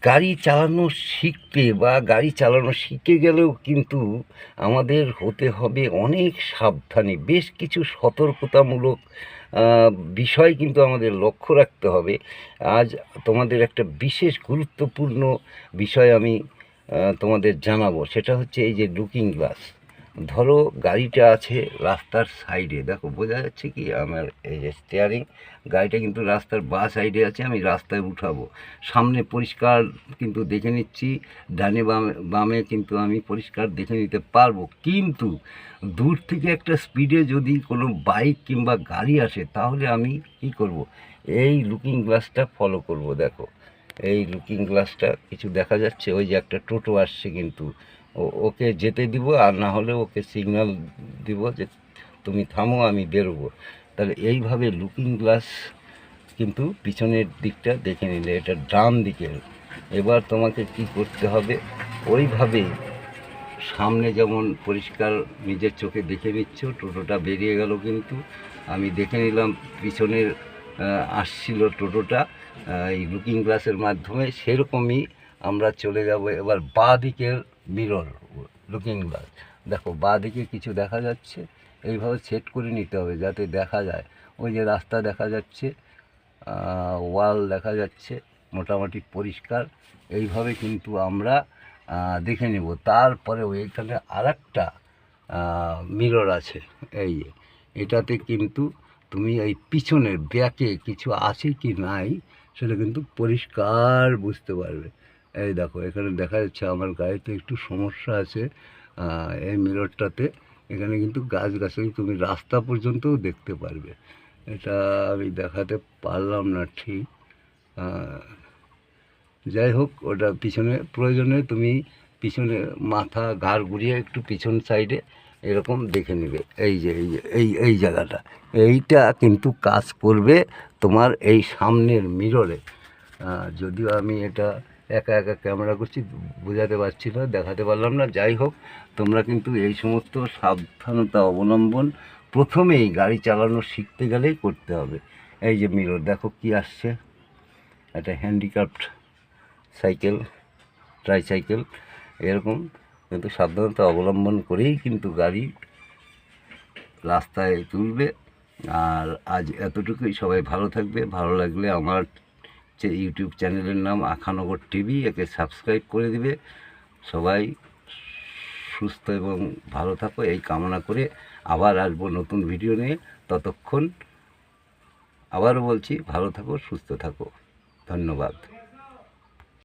গাড়ি চালানো শিখতে বা গাড়ি চালানো শিখে গেলেও কিন্তু আমাদের হতে হবে অনেক সাবধানী, বেশ কিছু সতর্কতামূলক বিষয় কিন্তু আমাদের লক্ষ্য রাখতে হবে। আজ তোমাদের একটা বিশেষ গুরুত্বপূর্ণ বিষয় আমি তোমাদের জানাবো, সেটা হচ্ছে এই যে লুকিং গ্লাস। ধরো গাড়িটা আছে রাস্তার সাইডে, দেখো বোঝা যাচ্ছে কি আমার এই যে স্টিয়ারিং, গাড়িটা কিন্তু রাস্তার বাঁ সাইডে আছে, আমি রাস্তায় উঠাবো, সামনে পরিষ্কার কিন্তু দেখে নিচ্ছি, ডানে বামে বামে কিন্তু আমি পরিষ্কার দেখে নিতে পারবো। কিন্তু দূর থেকে একটা স্পিডে যদি কোনো বাইক কিংবা গাড়ি আসে তাহলে আমি কি করব, এই লুকিং গ্লাসটা ফলো করব। দেখো এই লুকিং গ্লাসটা কিছু দেখা যাচ্ছে, ওই যে একটা টোটো আসছে, কিন্তু ওকে যেতে দিব, আর না হলে ওকে সিগন্যাল দিব যে তুমি থামো, আমি বেরোবো। তাহলে এইভাবে লুকিং গ্লাস কিন্তু পিছনের দিকটা দেখে নিলে, এটা ডান দিকে। এবার তোমাকে কি করতে হবে, ওইভাবেই সামনে যেমন পরিষ্কার নিজের চোখে দেখে নিচ্ছ, টোটোটা বেরিয়ে গেল, কিন্তু আমি দেখে নিলাম পিছনের আসছিল টোটোটা এই লুকিং গ্লাসের মাধ্যমে, সেরকমই আমরা চলে যাব। এবার বাঁ দিকের মিরর লুকিং গ্লাস, দেখো বাঁ দিকে কিছু দেখা যাচ্ছে, এইভাবে সেট করে নিতে হবে যাতে দেখা যায়। ওই যে রাস্তা দেখা যাচ্ছে, ওয়াল দেখা যাচ্ছে, মোটামুটি পরিষ্কার। এইভাবে কিন্তু আমরা দেখে নেব। তারপরে ওইখানে আরেকটা মিরর আছে, এই এটাতে কিন্তু তুমি এই পিছনের ব্যাকে কিছু আছে কি নাই সেটা কিন্তু পরিষ্কার বুঝতে পারবে। এই দেখো এখানে দেখা যাচ্ছে আমার গাড়িতে একটু সমস্যা আছে এই মিররটাতে, এখানে কিন্তু গাছগাছালি তুমি রাস্তা পর্যন্তও দেখতে পারবে। এটা আমি দেখাতে পারলাম না ঠিক, যাই হোক, ওটা পিছনে প্রয়োজনে তুমি পিছনে মাথা ঘাড় ঘুরিয়ে একটু পিছন সাইডে এরকম দেখে নেবে। এই যে এই জায়গাটা, এইটা কিন্তু কাজ করবে তোমার এই সামনের মিররে। যদিও আমি এটা একা একা ক্যামেরা করছি, বোঝাতে পারছি না, দেখাতে পারলাম না। যাই হোক, তোমরা কিন্তু এই সমস্ত সাবধানতা অবলম্বন প্রথমেই গাড়ি চালানো শিখতে গেলেই করতে হবে। এই যে মিরর দেখো কি আসছে, একটা হ্যান্ডিক্রাফট সাইকেল, ট্রাইসাইকেল, এরকম কিন্তু সাবধানতা অবলম্বন করেই কিন্তু গাড়ি রাস্তায় তুলবে। আর আজ এতটুকুই, সবাই ভালো থাকবে। ভালো লাগলে আমার যে ইউটিউব চ্যানেলের নাম আখানগর টিভি, একে সাবস্ক্রাইব করে দিবে। সবাই সুস্থ এবং ভালো থাকো এই কামনা করে আবার আসবো নতুন ভিডিও নিয়ে। ততক্ষণ আবারও বলছি, ভালো থাকো, সুস্থ থাকো, ধন্যবাদ।